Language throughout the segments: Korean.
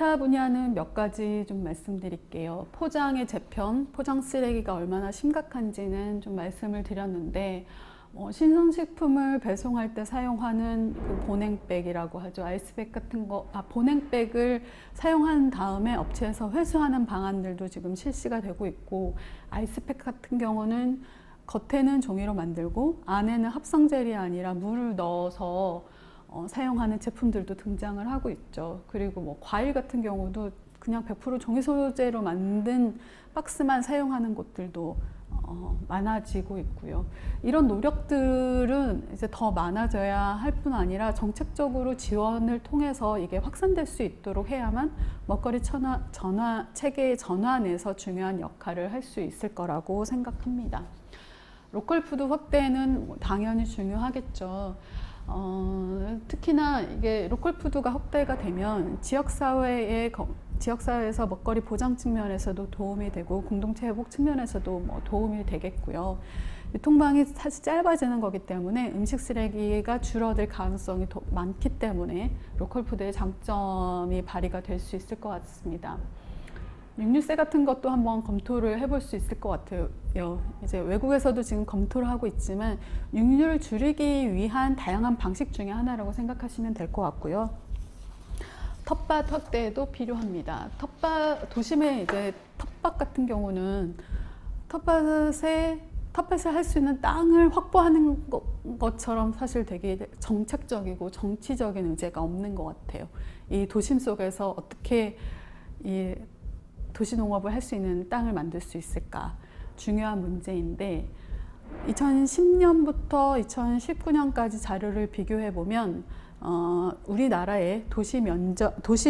기타 분야는 몇 가지 좀 말씀드릴게요. 포장의 재편, 포장 쓰레기가 얼마나 심각한지는 좀 말씀을 드렸는데, 신선식품을 배송할 때 사용하는 그 보냉백이라고 하죠. 아이스백 같은 거, 보냉백을 사용한 다음에 업체에서 회수하는 방안들도 지금 실시가 되고 있고, 아이스팩 같은 경우는 겉에는 종이로 만들고 안에는 합성젤이 아니라 물을 넣어서 사용하는 제품들도 등장을 하고 있죠. 그리고 뭐 과일 같은 경우도 그냥 100% 종이 소재로 만든 박스만 사용하는 곳들도 많아지고 있고요. 이런 노력들은 이제 더 많아져야 할 뿐 아니라 정책적으로 지원을 통해서 이게 확산될 수 있도록 해야만 먹거리 체계의 전환에서 중요한 역할을 할 수 있을 거라고 생각합니다. 로컬 푸드 확대는 당연히 중요하겠죠. 특히나 이게 로컬 푸드가 확대가 되면 지역사회에서 먹거리 보장 측면에서도 도움이 되고 공동체 회복 측면에서도 뭐 도움이 되겠고요. 유통망이 사실 짧아지는 거기 때문에 음식 쓰레기가 줄어들 가능성이 더 많기 때문에 로컬 푸드의 장점이 발휘가 될 수 있을 것 같습니다. 육류세 같은 것도 한번 검토를 해볼 수 있을 것 같아요. 이제 외국에서도 지금 검토를 하고 있지만 육류를 줄이기 위한 다양한 방식 중에 하나라고 생각하시면 될 것 같고요. 텃밭 확대도 필요합니다. 도심의 이제 텃밭 같은 경우는 텃밭을 할 수 있는 땅을 확보하는 것처럼 사실 되게 정책적이고 정치적인 의제가 없는 것 같아요. 이 도심 속에서 어떻게 이 도시농업을 할 수 있는 땅을 만들 수 있을까? 중요한 문제인데 2010년부터 2019년까지 자료를 비교해 보면 우리나라의 도시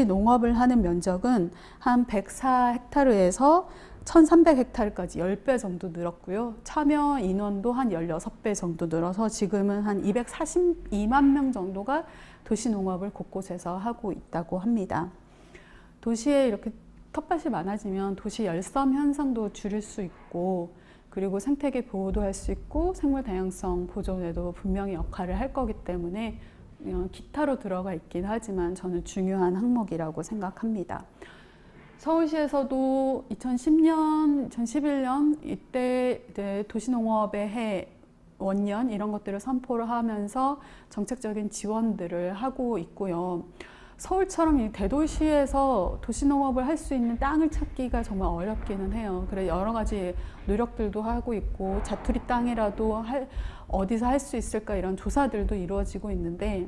농업을 하는 면적은 한 104헥타르에서 1300헥타르까지 10배 정도 늘었고요. 참여 인원도 한 16배 정도 늘어서 지금은 한 242만 명 정도가 도시 농업을 곳곳에서 하고 있다고 합니다. 도시에 이렇게 텃밭이 많아지면 도시 열섬 현상도 줄일 수 있고, 그리고 생태계 보호도 할 수 있고 생물 다양성 보존에도 분명히 역할을 할 거기 때문에 기타로 들어가 있긴 하지만 저는 중요한 항목이라고 생각합니다. 서울시에서도 2010년, 2011년 이때 이제 도시농업의 해 원년 이런 것들을 선포를 하면서 정책적인 지원들을 하고 있고요. 서울처럼 이 대도시에서 도시농업을 할 수 있는 땅을 찾기가 정말 어렵기는 해요. 그래서 여러 가지 노력들도 하고 있고 자투리 땅이라도 어디서 할 수 있을까 이런 조사들도 이루어지고 있는데,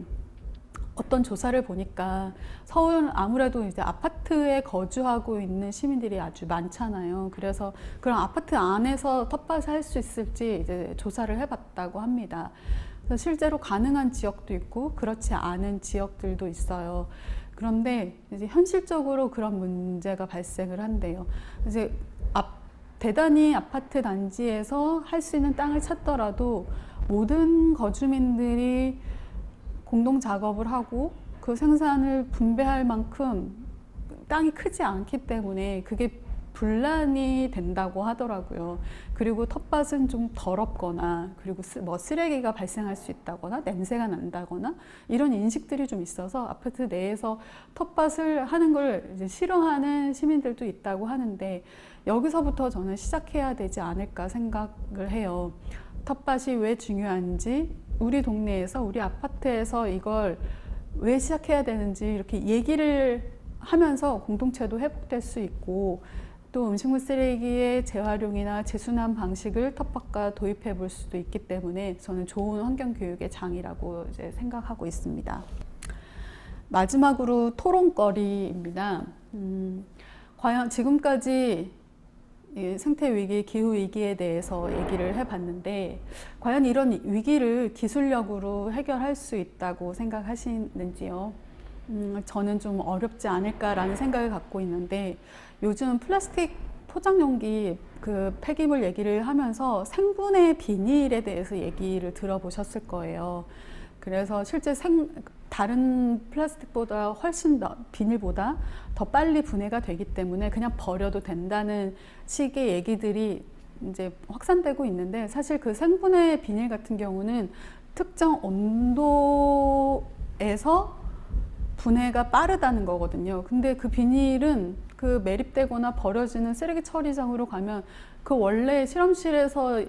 어떤 조사를 보니까 서울은 아무래도 이제 아파트에 거주하고 있는 시민들이 아주 많잖아요. 그래서 그런 아파트 안에서 텃밭을 할 수 있을지 이제 조사를 해봤다고 합니다. 실제로 가능한 지역도 있고 그렇지 않은 지역들도 있어요. 그런데 이제 현실적으로 그런 문제가 발생을 한대요. 이제 대단히 아파트 단지에서 할 수 있는 땅을 찾더라도 모든 거주민들이 공동 작업을 하고 그 생산을 분배할 만큼 땅이 크지 않기 때문에 그게 분란이 된다고 하더라고요. 그리고 텃밭은 좀 더럽거나, 그리고 뭐 쓰레기가 발생할 수 있다거나 냄새가 난다거나 이런 인식들이 좀 있어서 아파트 내에서 텃밭을 하는 걸 이제 싫어하는 시민들도 있다고 하는데, 여기서부터 저는 시작해야 되지 않을까 생각을 해요. 텃밭이 왜 중요한지, 우리 동네에서 우리 아파트에서 이걸 왜 시작해야 되는지 이렇게 얘기를 하면서 공동체도 회복될 수 있고, 또 음식물 쓰레기의 재활용이나 재순환 방식을 텃밭과 도입해 볼 수도 있기 때문에 저는 좋은 환경교육의 장이라고 이제 생각하고 있습니다. 마지막으로 토론거리입니다. 과연 지금까지 생태위기, 기후위기에 대해서 얘기를 해봤는데 과연 이런 위기를 기술력으로 해결할 수 있다고 생각하시는지요? 저는 좀 어렵지 않을까라는 생각을 갖고 있는데, 요즘 플라스틱 포장용기 그 폐기물 얘기를 하면서 생분해 비닐에 대해서 얘기를 들어보셨을 거예요. 그래서 실제 다른 플라스틱보다 훨씬 더 비닐보다 더 빨리 분해가 되기 때문에 그냥 버려도 된다는 식의 얘기들이 이제 확산되고 있는데, 사실 그 생분해 비닐 같은 경우는 특정 온도에서 분해가 빠르다는 거거든요. 근데 그 비닐은 그 매립되거나 버려지는 쓰레기 처리장으로 가면 그 원래 실험실에서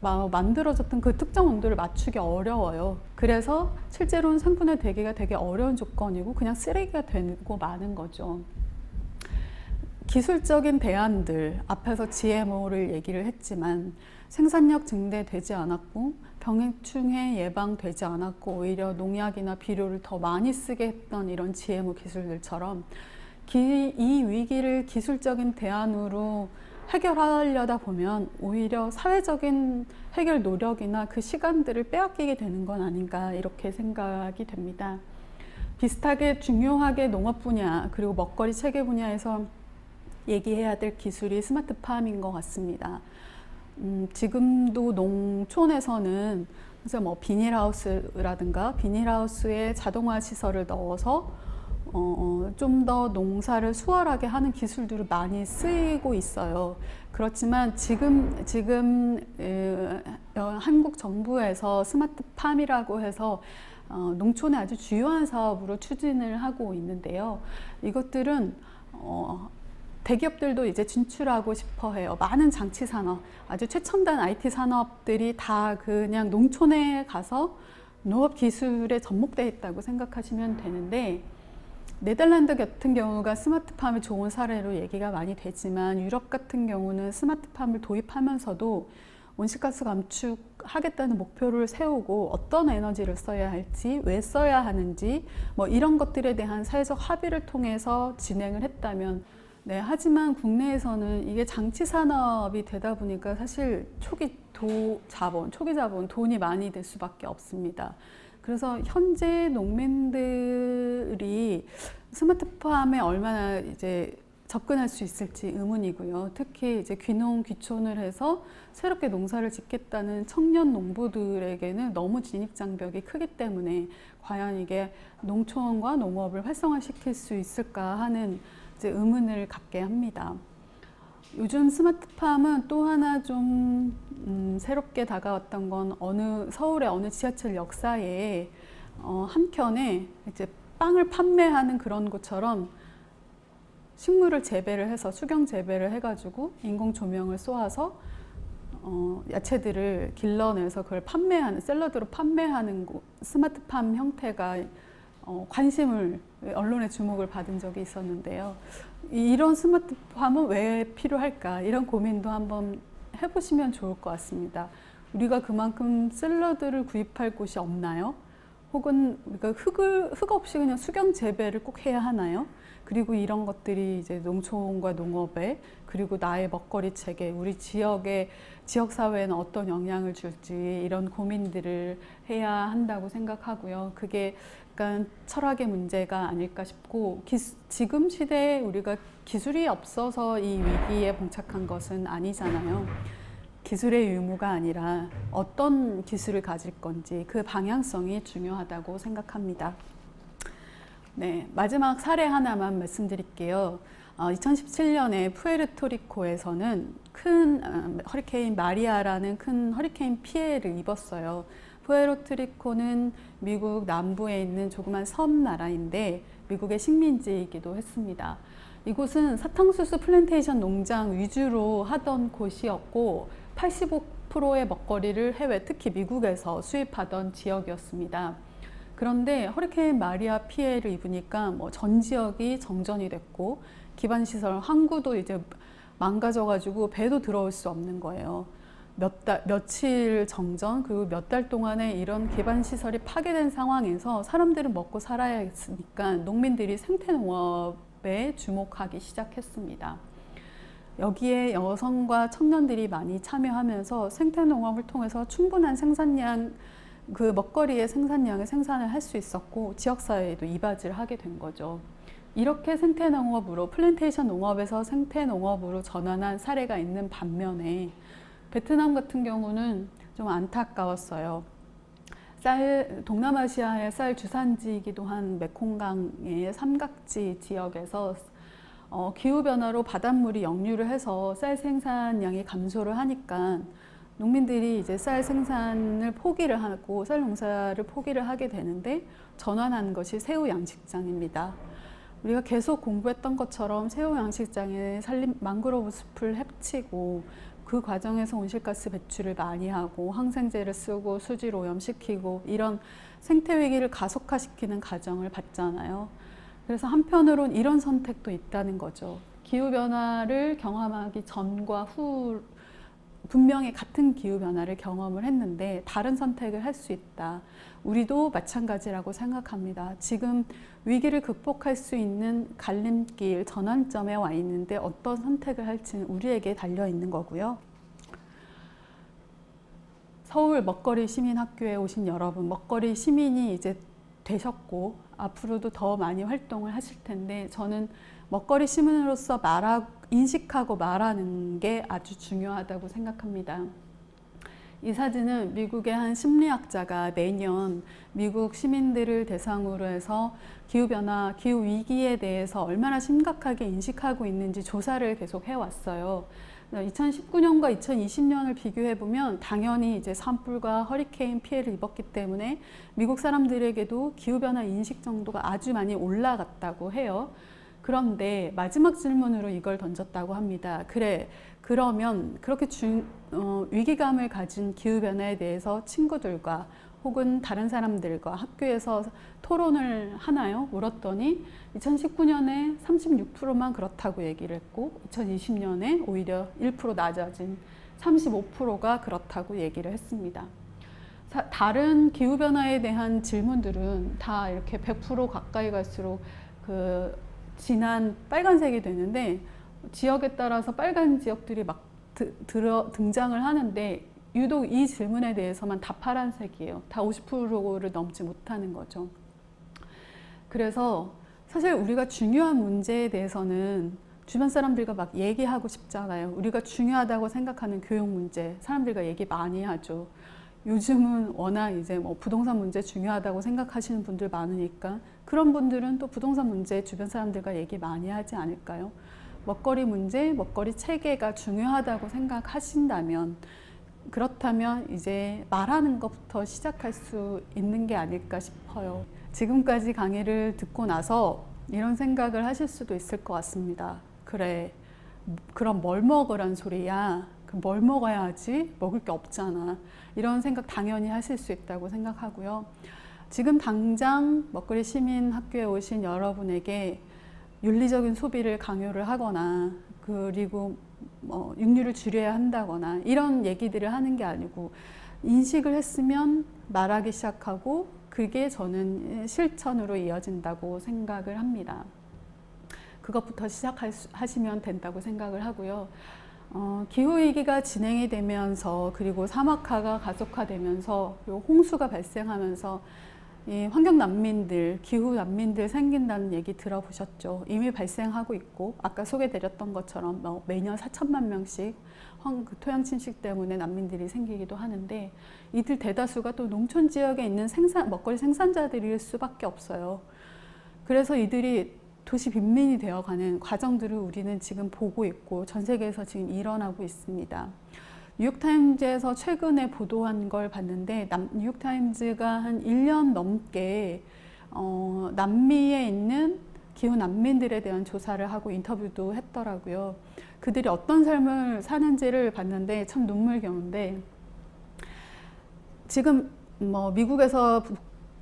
만들어졌던 그 특정 온도를 맞추기 어려워요. 그래서 실제로는 생분해 되기가 되게 어려운 조건이고 그냥 쓰레기가 되고 마는 거죠. 기술적인 대안들, 앞에서 GMO를 얘기를 했지만 생산력 증대되지 않았고 병해충해 예방되지 않았고 오히려 농약이나 비료를 더 많이 쓰게 했던 이런 GMO 기술들처럼 이 위기를 기술적인 대안으로 해결하려다 보면 오히려 사회적인 해결 노력이나 그 시간들을 빼앗기게 되는 건 아닌가 이렇게 생각이 됩니다. 비슷하게 중요하게 농업 분야 그리고 먹거리 체계 분야에서 얘기해야 될 기술이 스마트팜인 것 같습니다. 지금도 농촌에서는 그래서 뭐 비닐하우스라든가 비닐하우스에 자동화 시설을 넣어서 좀 더 농사를 수월하게 하는 기술들을 많이 쓰이고 있어요. 그렇지만 지금 한국 정부에서 스마트팜이라고 해서 농촌의 아주 주요한 사업으로 추진을 하고 있는데요. 이것들은 대기업들도 이제 진출하고 싶어 해요. 많은 장치 산업, 아주 최첨단 IT 산업들이 다 그냥 농촌에 가서 농업 기술에 접목되어 있다고 생각하시면 되는데, 네덜란드 같은 경우가 스마트팜이 좋은 사례로 얘기가 많이 되지만 유럽 같은 경우는 스마트팜을 도입하면서도 온실가스 감축하겠다는 목표를 세우고 어떤 에너지를 써야 할지, 왜 써야 하는지 뭐 이런 것들에 대한 사회적 합의를 통해서 진행을 했다면, 네, 하지만 국내에서는 이게 장치 산업이 되다 보니까 사실 초기 자본, 돈이 많이 들 수밖에 없습니다. 그래서 현재 농민들이 스마트팜에 얼마나 이제 접근할 수 있을지 의문이고요. 특히 이제 귀농 귀촌을 해서 새롭게 농사를 짓겠다는 청년 농부들에게는 너무 진입 장벽이 크기 때문에 과연 이게 농촌과 농업을 활성화시킬 수 있을까 하는 이제 의문을 갖게 합니다. 요즘 스마트팜은 또 하나 좀 새롭게 다가왔던 건 서울의 어느 지하철 역사에 한켠에 이제 빵을 판매하는 그런 곳처럼 식물을 재배를 해서 수경 재배를 해가지고 인공 조명을 쏘아서 야채들을 길러내서 그걸 판매하는, 샐러드로 판매하는 스마트팜 형태가 언론의 주목을 받은 적이 있었는데요. 이런 스마트팜은 왜 필요할까? 이런 고민도 한번 해보시면 좋을 것 같습니다. 우리가 그만큼 샐러드를 구입할 곳이 없나요? 혹은 우리가 흙 없이 그냥 수경 재배를 꼭 해야 하나요? 그리고 이런 것들이 이제 농촌과 농업에, 그리고 나의 먹거리 체계, 우리 지역 사회에는 어떤 영향을 줄지 이런 고민들을 해야 한다고 생각하고요. 그게 약간 철학의 문제가 아닐까 싶고, 지금 시대에 우리가 기술이 없어서 이 위기에 봉착한 것은 아니잖아요. 기술의 유무가 아니라 어떤 기술을 가질 건지 그 방향성이 중요하다고 생각합니다. 네, 마지막 사례 하나만 말씀드릴게요. 2017년에 푸에르토리코에서는 큰 허리케인 마리아라는 큰 허리케인 피해를 입었어요. 푸에르토리코는 미국 남부에 있는 조그만 섬 나라인데 미국의 식민지이기도 했습니다. 이곳은 사탕수수 플랜테이션 농장 위주로 하던 곳이었고 85%의 먹거리를 특히 미국에서 수입하던 지역이었습니다. 그런데 허리케인 마리아 피해를 입으니까 전 지역이 정전이 됐고 기반시설 항구도 이제 망가져가지고 배도 들어올 수 없는 거예요. 며칠 정전, 그리고 몇 달 동안에 이런 기반시설이 파괴된 상황에서 사람들은 먹고 살아야 했으니까 농민들이 생태농업에 주목하기 시작했습니다. 여기에 여성과 청년들이 많이 참여하면서 생태농업을 통해서 충분한 생산량, 그 먹거리의 생산량을 생산을 할 수 있었고 지역사회에도 이바지를 하게 된 거죠. 이렇게 생태농업으로, 플랜테이션 농업에서 생태농업으로 전환한 사례가 있는 반면에 베트남 같은 경우는 좀 안타까웠어요. 동남아시아의 쌀 주산지이기도 한 메콩강의 삼각지 지역에서 기후변화로 바닷물이 역류를 해서 쌀 생산량이 감소를 하니까 농민들이 이제 쌀 생산을 포기를 하고 쌀 농사를 포기를 하게 되는데 전환한 것이 새우 양식장입니다. 우리가 계속 공부했던 것처럼 새우 양식장에 망그로브 숲을 해치고 그 과정에서 온실가스 배출을 많이 하고 항생제를 쓰고 수질 오염시키고 이런 생태 위기를 가속화시키는 과정을 봤잖아요. 그래서 한편으론 이런 선택도 있다는 거죠. 기후변화를 경험하기 전과 후 분명히 같은 기후변화를 경험을 했는데 다른 선택을 할 수 있다. 우리도 마찬가지라고 생각합니다. 지금 위기를 극복할 수 있는 갈림길, 전환점에 와 있는데 어떤 선택을 할지는 우리에게 달려 있는 거고요. 서울 먹거리 시민학교에 오신 여러분, 먹거리 시민이 이제 되셨고 앞으로도 더 많이 활동을 하실 텐데 저는 먹거리 시민으로서 인식하고 말하는 게 아주 중요하다고 생각합니다. 이 사진은 미국의 한 심리학자가 매년 미국 시민들을 대상으로 해서 기후변화, 기후위기에 대해서 얼마나 심각하게 인식하고 있는지 조사를 계속 해왔어요. 2019년과 2020년을 비교해보면 당연히 이제 산불과 허리케인 피해를 입었기 때문에 미국 사람들에게도 기후변화 인식 정도가 아주 많이 올라갔다고 해요. 그런데 마지막 질문으로 이걸 던졌다고 합니다. 그래, 그러면 그렇게 위기감을 가진 기후변화에 대해서 친구들과 혹은 다른 사람들과 학교에서 토론을 하나요? 물었더니 2019년에 36%만 그렇다고 얘기를 했고 2020년에 오히려 1% 낮아진 35%가 그렇다고 얘기를 했습니다. 다른 기후변화에 대한 질문들은 다 이렇게 100% 가까이 갈수록 진한 빨간색이 되는데 지역에 따라서 빨간 지역들이 막 등장을 하는데 유독 이 질문에 대해서만 다 파란색이에요. 다 50%를 넘지 못하는 거죠. 그래서 사실 우리가 중요한 문제에 대해서는 주변 사람들과 막 얘기하고 싶잖아요. 우리가 중요하다고 생각하는 교육 문제, 사람들과 얘기 많이 하죠. 요즘은 워낙 이제 뭐 부동산 문제 중요하다고 생각하시는 분들 많으니까 그런 분들은 또 부동산 문제 주변 사람들과 얘기 많이 하지 않을까요? 먹거리 문제, 먹거리 체계가 중요하다고 생각하신다면 그렇다면 이제 말하는 것부터 시작할 수 있는 게 아닐까 싶어요. 지금까지 강의를 듣고 나서 이런 생각을 하실 수도 있을 것 같습니다. 그래, 그럼 뭘 먹으란 소리야? 뭘 먹어야 하지? 먹을 게 없잖아. 이런 생각 당연히 하실 수 있다고 생각하고요. 지금 당장 먹거리 시민학교에 오신 여러분에게 윤리적인 소비를 강요를 하거나 그리고 육류를 줄여야 한다거나 이런 얘기들을 하는 게 아니고 인식을 했으면 말하기 시작하고 그게 저는 실천으로 이어진다고 생각을 합니다. 그것부터 시작하시면 된다고 생각을 하고요. 기후위기가 진행이 되면서 그리고 사막화가 가속화되면서 그리고 홍수가 발생하면서 이 환경난민들, 기후난민들 생긴다는 얘기 들어보셨죠? 이미 발생하고 있고 아까 소개드렸던 것처럼 매년 4천만 명씩 토양 침식 때문에 난민들이 생기기도 하는데 이들 대다수가 또 농촌 지역에 있는 먹거리 생산자들일 수밖에 없어요. 그래서 이들이 도시 빈민이 되어가는 과정들을 우리는 지금 보고 있고 전 세계에서 지금 일어나고 있습니다. 뉴욕타임즈에서 최근에 보도한 걸 봤는데 뉴욕타임즈가 한 1년 넘게 남미에 있는 기후 난민들에 대한 조사를 하고 인터뷰도 했더라고요. 그들이 어떤 삶을 사는지를 봤는데 참 눈물겨운데 지금 미국에서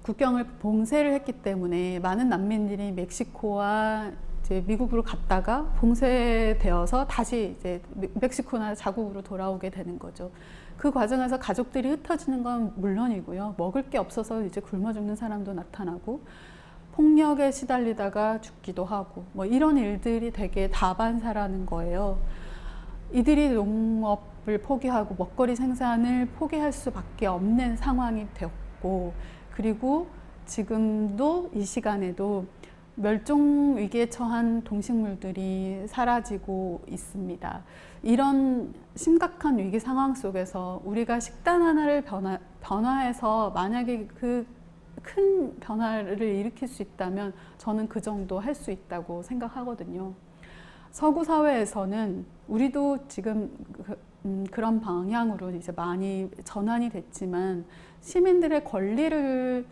국경을 봉쇄를 했기 때문에 많은 난민들이 멕시코와 이제 미국으로 갔다가 봉쇄되어서 다시 이제 멕시코나 자국으로 돌아오게 되는 거죠. 그 과정에서 가족들이 흩어지는 건 물론이고요. 먹을 게 없어서 이제 굶어 죽는 사람도 나타나고 폭력에 시달리다가 죽기도 하고 이런 일들이 되게 다반사라는 거예요. 이들이 농업을 포기하고 먹거리 생산을 포기할 수밖에 없는 상황이 되었고 그리고 지금도 이 시간에도 멸종 위기에 처한 동식물들이 사라지고 있습니다. 이런 심각한 위기 상황 속에서 우리가 식단 하나를 변화해서 만약에 그 큰 변화를 일으킬 수 있다면 저는 그 정도 할 수 있다고 생각하거든요. 서구 사회에서는 우리도 지금 그런 방향으로 이제 많이 전환이 됐지만 시민들의 권리를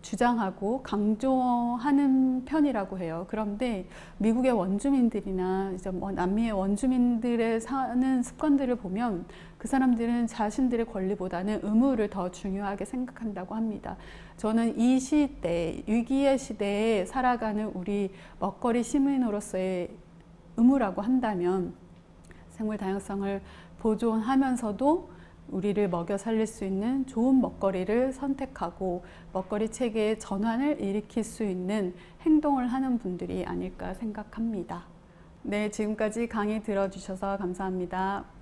주장하고 강조하는 편이라고 해요. 그런데 미국의 원주민들이나 이제 뭐 남미의 원주민들의 사는 습관들을 보면 그 사람들은 자신들의 권리보다는 의무를 더 중요하게 생각한다고 합니다. 저는 이 시대, 위기의 시대에 살아가는 우리 먹거리 시민으로서의 의무라고 한다면 생물 다양성을 보존하면서도 우리를 먹여 살릴 수 있는 좋은 먹거리를 선택하고 먹거리 체계의 전환을 일으킬 수 있는 행동을 하는 분들이 아닐까 생각합니다. 네, 지금까지 강의 들어주셔서 감사합니다.